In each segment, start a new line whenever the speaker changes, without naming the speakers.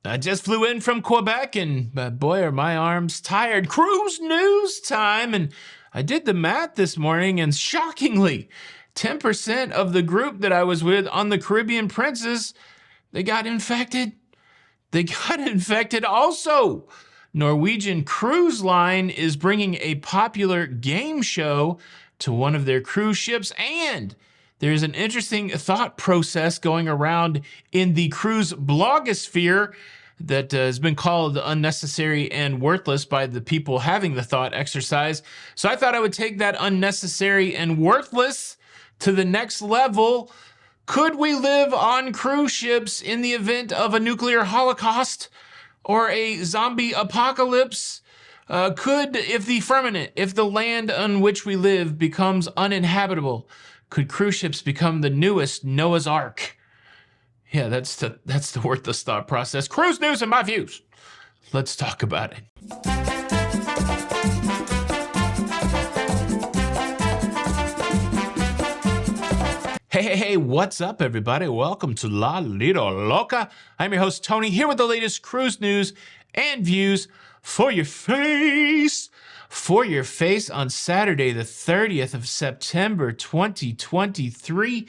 I just flew in from Quebec and boy, are my arms tired. Cruise news time. And I did the math this morning and shockingly, 10% of the group that I was with on the Caribbean Princess, they got infected. They got infected also. Norwegian Cruise Line is bringing a popular game show to one of their cruise ships, and there's an interesting thought process going around in the cruise blogosphere that has been called unnecessary and worthless by the people having the thought exercise. So I thought I would take that unnecessary and worthless to the next level. Could we live on cruise ships in the event of a nuclear holocaust or a zombie apocalypse? If the land on which we live becomes uninhabitable, could cruise ships become the newest Noah's Ark? Yeah, that's the worthless thought process. Cruise news and my views. Let's talk about it. Hey, what's up, everybody? Welcome to La Lido Loca. I'm your host, Tony, here with the latest cruise news and views for your face. For your face on Saturday, the 30th of September, 2023.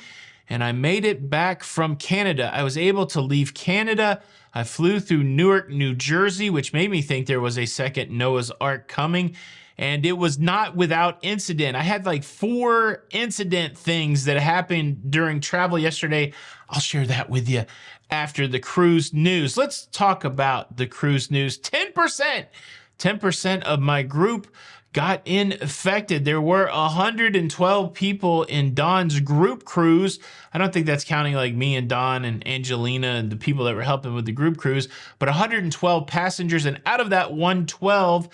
And I made it back from Canada. I was able to leave Canada. I flew through Newark, New Jersey, which made me think there was a second Noah's Ark coming. And it was not without incident. I had like 4 incident things that happened during travel yesterday. I'll share that with you after the cruise news. Let's talk about the cruise news. 10% of my group got infected. There were 112 people in Don's group cruise. I don't think that's counting like me and Don and Angelina and the people that were helping with the group cruise, but 112 passengers. And out of that 12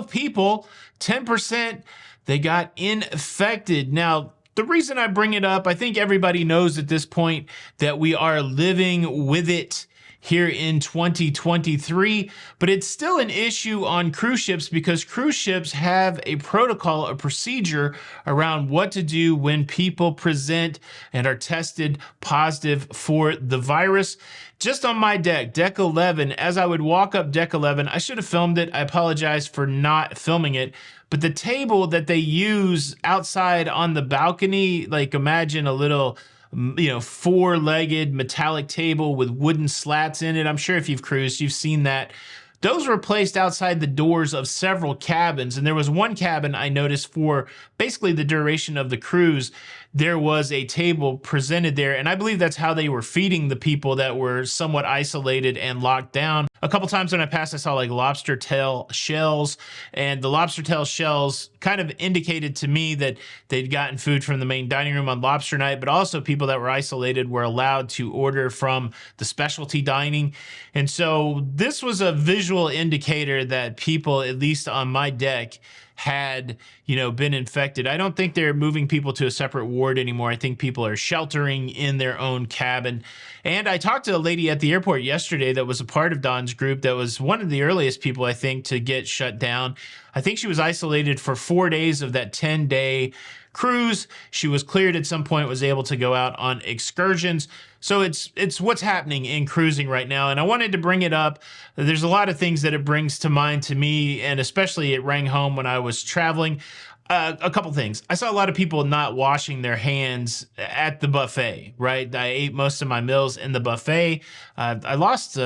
people, 10%, they got infected. Now, the reason I bring it up, I think everybody knows at this point that we are living with it here in 2023, but it's still an issue on cruise ships because cruise ships have a protocol, a procedure around what to do when people present and are tested positive for the virus. Just on my deck 11, as I would walk up deck 11, I should have filmed it. I apologize for not filming it. But the table that they use outside on the balcony, like imagine a little 4-legged metallic table with wooden slats in it. I'm sure if you've cruised, you've seen that. Those were placed outside the doors of several cabins. And there was one cabin I noticed for basically the duration of the cruise. There was a table presented there. And I believe that's how they were feeding the people that were somewhat isolated and locked down. A couple times when I passed, I saw like lobster tail shells, and the lobster tail shells kind of indicated to me that they'd gotten food from the main dining room on lobster night, but also people that were isolated were allowed to order from the specialty dining. And so this was a visual indicator that people, at least on my deck, had been infected. I don't think they're moving people to a separate ward anymore. I think people are sheltering in their own cabin. And I talked to a lady at the airport yesterday that was a part of Don's group that was one of the earliest people, I think, to get shut down. I think she was isolated for 4 days of that 10-day cruise. She was cleared at some point, was able to go out on excursions. So it's what's happening in cruising right now. And I wanted to bring it up. There's a lot of things that it brings to mind to me, and especially it rang home when I was traveling. A couple things. I saw a lot of people not washing their hands at the buffet, right? I ate most of my meals in the buffet. I lost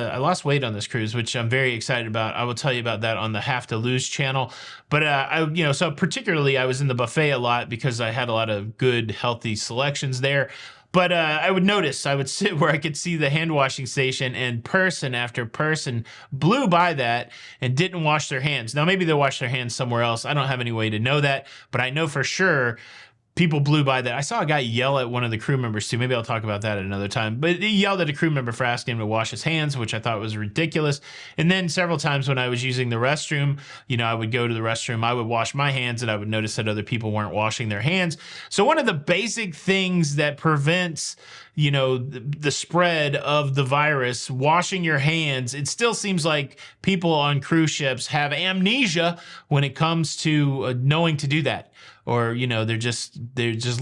weight on this cruise, which I'm very excited about. I will tell you about that on the Have to Lose channel. But so particularly I was in the buffet a lot because I had a lot of good, healthy selections there. But I would sit where I could see the hand washing station, and person after person blew by that and didn't wash their hands. Now, maybe they washed their hands somewhere else. I don't have any way to know that, but I know for sure people blew by that. I saw a guy yell at one of the crew members too. Maybe I'll talk about that at another time. But he yelled at a crew member for asking him to wash his hands, which I thought was ridiculous. And then several times when I was using the restroom, I would go to the restroom, I would wash my hands, and I would notice that other people weren't washing their hands. So one of the basic things that prevents you know, the spread of the virus, washing your hands. It still seems like people on cruise ships have amnesia when it comes to knowing to do that. Or, you know, they're just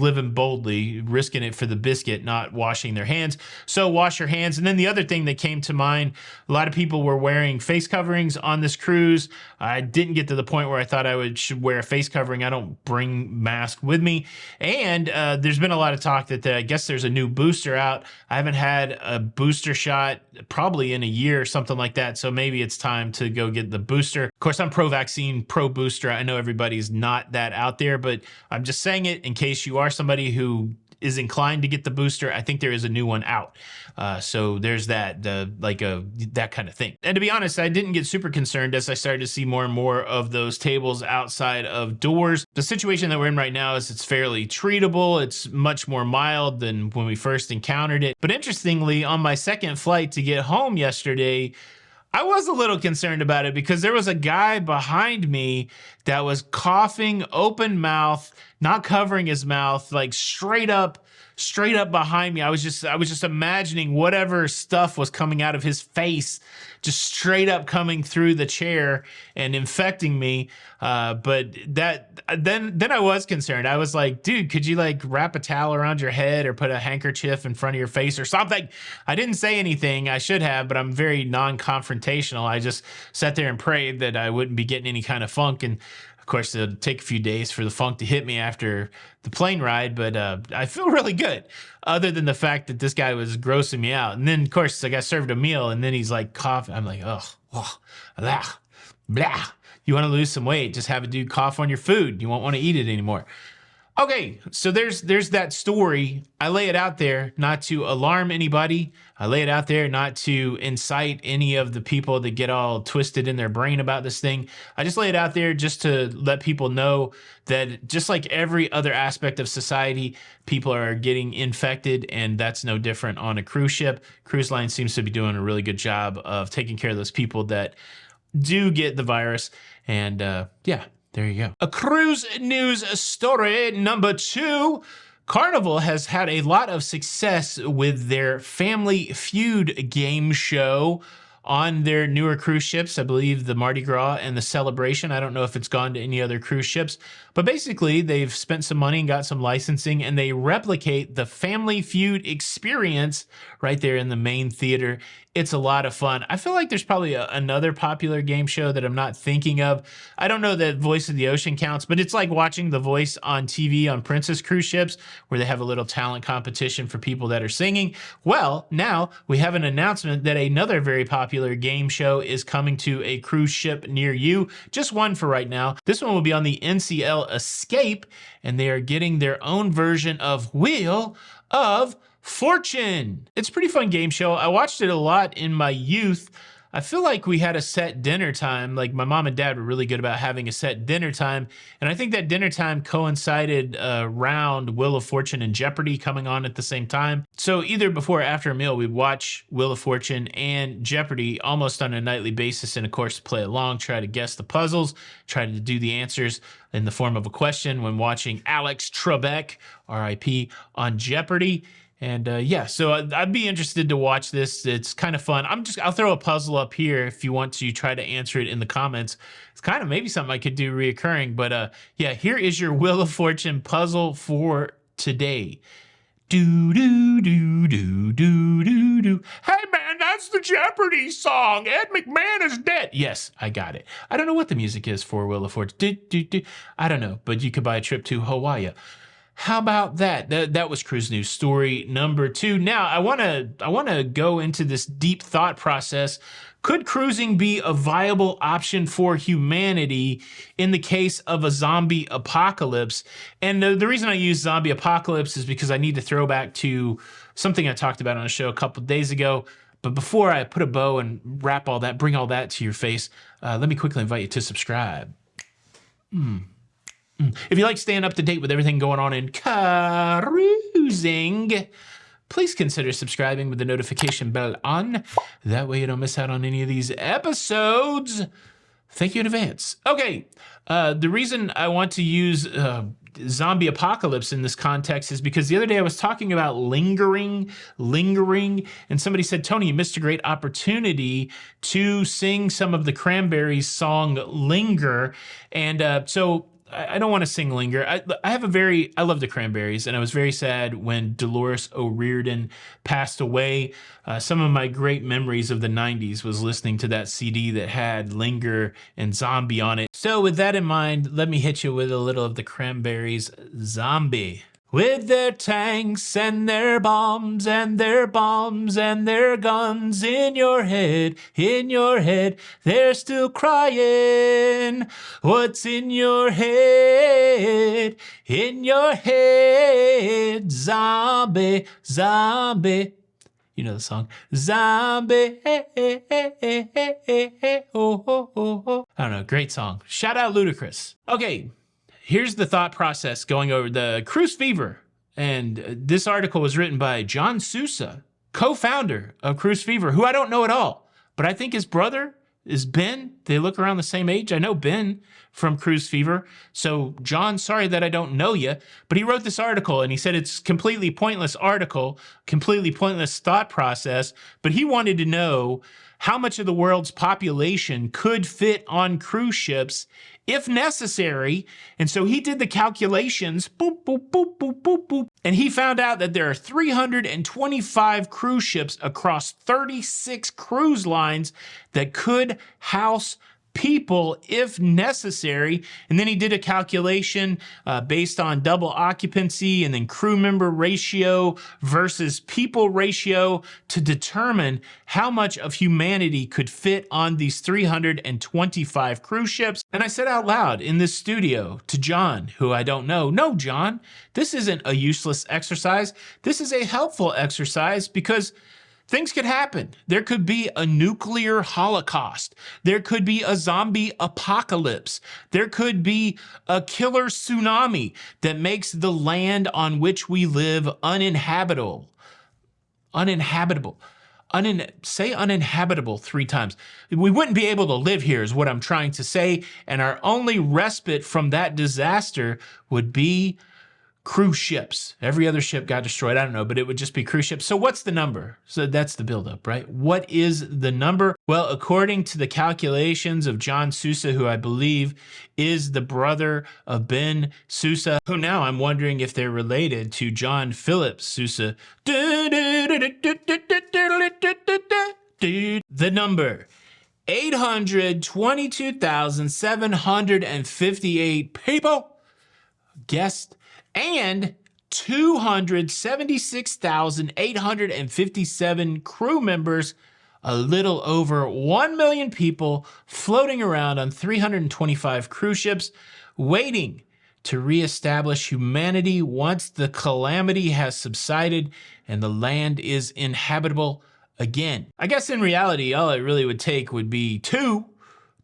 living boldly, risking it for the biscuit, not washing their hands. So wash your hands. And then the other thing that came to mind, a lot of people were wearing face coverings on this cruise. I didn't get to the point where I thought should wear a face covering. I don't bring mask with me. And there's been a lot of talk that I guess there's a new booster out. I haven't had a booster shot probably in a year or something like that. So maybe it's time to go get the booster. Of course, I'm pro-vaccine, pro-booster. I know everybody's not that out there, but I'm just saying it in case you are somebody who is inclined to get the booster. I think there is a new one out. So there's that, that kind of thing. And to be honest, I didn't get super concerned as I started to see more and more of those tables outside of doors. The situation that we're in right now is it's fairly treatable. It's much more mild than when we first encountered it. But interestingly, on my second flight to get home yesterday, I was a little concerned about it because there was a guy behind me that was coughing, open mouth, not covering his mouth, like straight up behind me. I was just imagining whatever stuff was coming out of his face, just straight up coming through the chair and infecting me. But then I was concerned. I was like, dude, could you like wrap a towel around your head or put a handkerchief in front of your face or something? I didn't say anything. I should have, but I'm very non-confrontational. I just sat there and prayed that I wouldn't be getting any kind of funk. And of course, it'll take a few days for the funk to hit me after the plane ride, but I feel really good, other than the fact that this guy was grossing me out. And then, of course, I got served a meal, and then he's like coughing. I'm like, oh, blah, blah. You want to lose some weight, just have a dude cough on your food. You won't want to eat it anymore. Okay, so there's that story. I lay it out there not to alarm anybody. I lay it out there not to incite any of the people that get all twisted in their brain about this thing. I just lay it out there just to let people know that just like every other aspect of society, people are getting infected, and that's no different on a cruise ship. Cruise line seems to be doing a really good job of taking care of those people that do get the virus. And yeah. There you go. A cruise news story number 2. Carnival has had a lot of success with their Family Feud game show on their newer cruise ships. I believe the Mardi Gras and the Celebration. I don't know if it's gone to any other cruise ships, but basically they've spent some money and got some licensing, and they replicate the Family Feud experience right there in the main theater. It's a lot of fun. I feel like there's probably another popular game show that I'm not thinking of. I don't know that Voice of the Ocean counts, but it's like watching The Voice on TV on Princess cruise ships where they have a little talent competition for people that are singing. Well, now we have an announcement that another very popular game show is coming to a cruise ship near you. Just one for right now. This one will be on the NCL Escape, and they are getting their own version of Wheel of Fortune. It's a pretty fun game show. I watched it a lot in my youth. I feel like we had a set dinner time. Like my mom and dad were really good about having a set dinner time. And I think that dinner time coincided around Wheel of Fortune and Jeopardy coming on at the same time. So either before or after a meal, we'd watch Wheel of Fortune and Jeopardy almost on a nightly basis. And of course, play along, try to guess the puzzles, try to do the answers in the form of a question when watching Alex Trebek, RIP, on Jeopardy. And yeah, so I'd be interested to watch this. It's kind of fun. I'll throw a puzzle up here if you want to try to answer it in the comments. It's kind of maybe something I could do reoccurring, but yeah, here is your Wheel of Fortune puzzle for today. Do do do do do do do. Hey man, that's the Jeopardy song. Ed McMahon is dead. Yes, I got it. I don't know what the music is for Wheel of Fortune. Do, do, do. I don't know, but you could buy a trip to Hawaii. How about that? That was cruise news story number 2. Now, I want to go into this deep thought process. Could cruising be a viable option for humanity in the case of a zombie apocalypse? And the reason I use zombie apocalypse is because I need to throw back to something I talked about on a show a couple days ago. But before I put a bow and wrap all that, bring all that to your face, let me quickly invite you to subscribe. If you like staying up to date with everything going on in cruising, please consider subscribing with the notification bell on. That way you don't miss out on any of these episodes. Thank you in advance. Okay, the reason I want to use zombie apocalypse in this context is because the other day I was talking about lingering, and somebody said, Tony, you missed a great opportunity to sing some of the Cranberries song Linger. And so I don't want to sing Linger. I love the Cranberries, and I was very sad when Dolores O'Riordan passed away. Some of my great memories of the 90s was listening to that CD that had Linger and Zombie on it. So with that in mind, let me hit you with a little of the Cranberries' Zombie. With their tanks and their bombs and their bombs and their guns in your head, they're still crying. What's in your head? In your head, zombie, zombie. You know the song. Zombie, oh, oh, oh, oh. I don't know, great song. Shout out Ludacris. Okay. Here's the thought process going over the cruise fever. And this article was written by John Sousa, co-founder of Cruise Fever, who I don't know at all, but I think his brother is Ben. They look around the same age. I know Ben from Cruise Fever. So John, sorry that I don't know you, but he wrote this article and he said it's completely pointless article, completely pointless thought process, but he wanted to know how much of the world's population could fit on cruise ships if necessary. And so he did the calculations, boop, boop, boop, boop, boop, boop. And he found out that there are 325 cruise ships across 36 cruise lines that could house people if necessary. And then he did a calculation based on double occupancy and then crew member ratio versus people ratio to determine how much of humanity could fit on these 325 cruise ships. And I said out loud in this studio to John, who I don't know, no, John, this isn't a useless exercise. This is a helpful exercise because things could happen. There could be a nuclear holocaust. There could be a zombie apocalypse. There could be a killer tsunami that makes the land on which we live uninhabitable. Say uninhabitable 3 times. We wouldn't be able to live here is what I'm trying to say. And our only respite from that disaster would be cruise ships. Every other ship got destroyed. I don't know, but it would just be cruise ships. So what's the number? So that's the buildup, right? What is the number? Well, according to the calculations of John Sousa, who I believe is the brother of Ben Sousa, who now I'm wondering if they're related to John Philip Sousa. The number 822,758 people guessed, and 276,857 crew members, a little over 1 million people floating around on 325 cruise ships, waiting to reestablish humanity once the calamity has subsided and the land is inhabitable again. I guess in reality, all it really would take would be two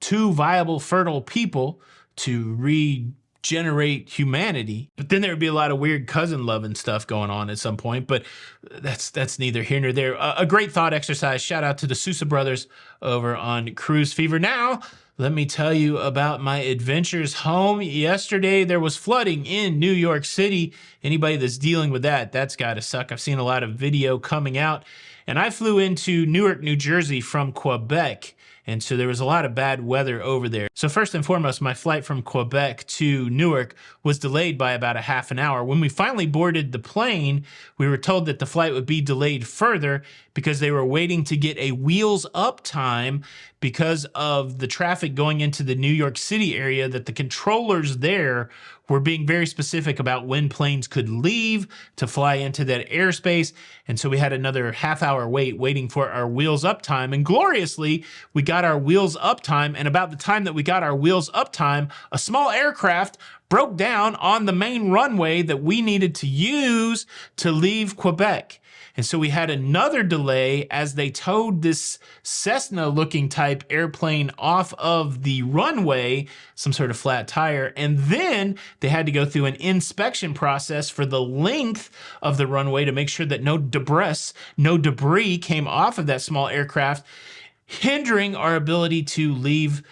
viable, fertile people to regenerate humanity. But then there would be a lot of weird cousin loving stuff going on at some point, but that's neither here nor there. A great thought exercise. Shout out to the Sousa brothers over on Cruise Fever. Now, let me tell you about my adventures home. Yesterday, there was flooding in New York City. Anybody that's dealing with that, that's gotta suck. I've seen a lot of video coming out, and I flew into Newark, New Jersey from Quebec. And so there was a lot of bad weather over there. So first and foremost, my flight from Quebec to Newark was delayed by about a half an hour. When we finally boarded the plane, we were told that the flight would be delayed further because they were waiting to get a wheels up time because of the traffic going into the New York City area, that the controllers there were being very specific about when planes could leave to fly into that airspace. And so we had another half-hour wait waiting for our wheels up time. And gloriously, we got our wheels up time. And about the time that we got our wheels up time, a small aircraft broke down on the main runway that we needed to use to leave Quebec. And so we had another delay as they towed this Cessna-looking type airplane off of the runway, some sort of flat tire, and then they had to go through an inspection process for the length of the runway to make sure that no debris came off of that small aircraft, hindering our ability to leave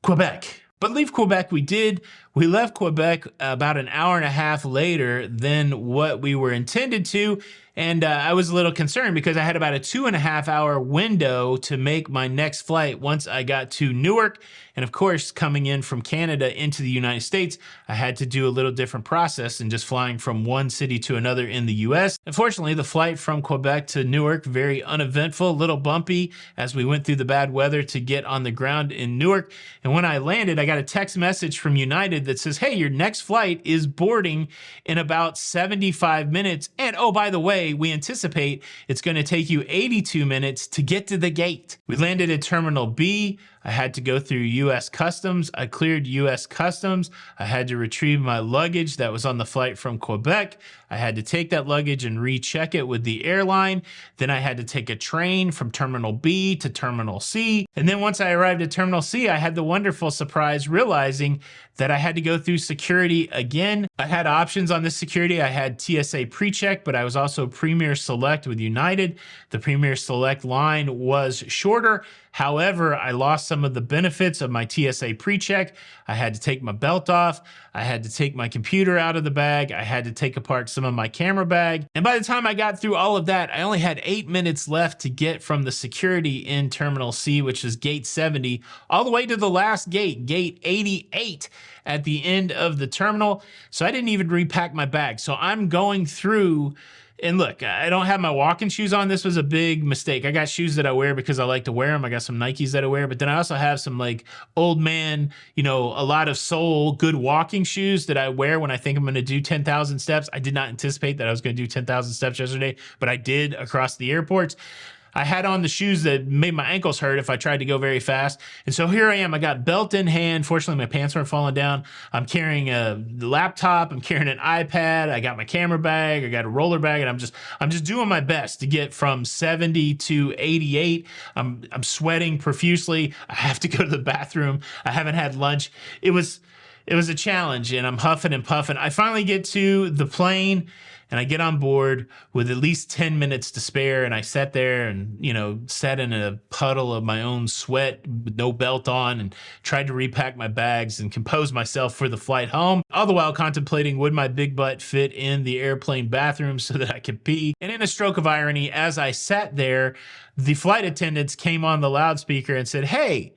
Quebec. But leave Quebec we did. We left Quebec about an hour and a half later than what we were intended to. And I was a little concerned because I had about a 2.5 hour window to make my next flight once I got to Newark. And of course, coming in from Canada into the United States, I had to do a little different process than just flying from one city to another in the US. Unfortunately, the flight from Quebec to Newark, very uneventful, a little bumpy as we went through the bad weather to get on the ground in Newark. And when I landed, I got a text message from United that says, hey, your next flight is boarding in about 75 minutes. And oh, by the way, we anticipate it's going to take you 82 minutes to get to the gate. We landed at Terminal B. I had to go through US Customs. I cleared US Customs. I had to retrieve my luggage that was on the flight from Quebec. I had to take that luggage and recheck it with the airline. Then I had to take a train from Terminal B to Terminal C. And then once I arrived at Terminal C, I had the wonderful surprise realizing that I had to go through security again. I had options on this security. I had TSA PreCheck, but I was also Premier Select with United. The Premier Select line was shorter. However, I lost some of the benefits of my TSA PreCheck. I had to take my belt off. I had to take my computer out of the bag. I had to take apart some of my camera bag. And by the time I got through all of that, I only had 8 minutes left to get from the security in Terminal C, which is gate 70, all the way to the last gate, gate 88 at the end of the terminal. So I didn't even repack my bag. So I'm going through. And look, I don't have my walking shoes on. This was a big mistake. I got shoes that I wear because I like to wear them. I got some Nikes that I wear, but then I also have some like old man, a lot of sole, good walking shoes that I wear when I think I'm going to do 10,000 steps. I did not anticipate that I was going to do 10,000 steps yesterday, but I did across the airports. I had on the shoes that made my ankles hurt if I tried to go very fast. And so here I am. I got belt in hand. Fortunately, my pants weren't falling down. I'm carrying a laptop. I'm carrying an iPad. I got my camera bag. I got a roller bag. And I'm just doing my best to get from 70 to 88. I'm sweating profusely. I have to go to the bathroom. I haven't had lunch. It was a challenge, and I'm huffing and puffing. I finally get to the plane, and I get on board with at least 10 minutes to spare, and I sat there and, sat in a puddle of my own sweat with no belt on and tried to repack my bags and compose myself for the flight home, all the while contemplating would my big butt fit in the airplane bathroom so that I could pee. And in a stroke of irony, as I sat there, the flight attendants came on the loudspeaker and said, hey,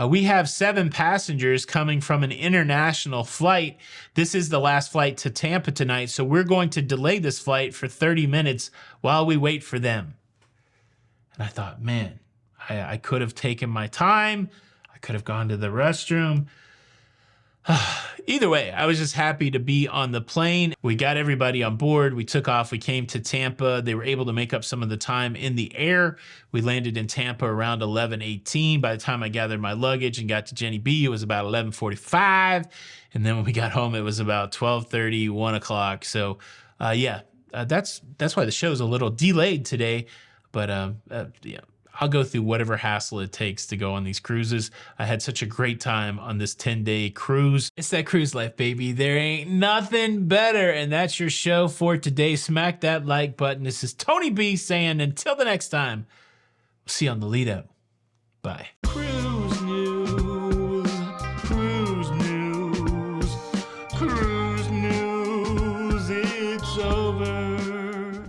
we have 7 passengers coming from an international flight. This is the last flight to Tampa tonight, so we're going to delay this flight for 30 minutes while we wait for them. And I thought, man, I could have taken my time. I could have gone to the restroom. Either way, I was just happy to be on the plane. We got everybody on board. We took off. We came to Tampa. They were able to make up some of the time in the air. We landed in Tampa around 11:18. By the time I gathered my luggage and got to Jenny B, it was about 11:45. And then when we got home, it was about 12:30, 1 o'clock. So that's why the show's a little delayed today. But yeah. I'll go through whatever hassle it takes to go on these cruises. I had such a great time on this 10-day cruise. It's that cruise life, baby. There ain't nothing better. And that's your show for today. Smack that like button. This is Tony B saying until the next time, we'll see you on the Lido. Bye. Cruise news. Cruise news. Cruise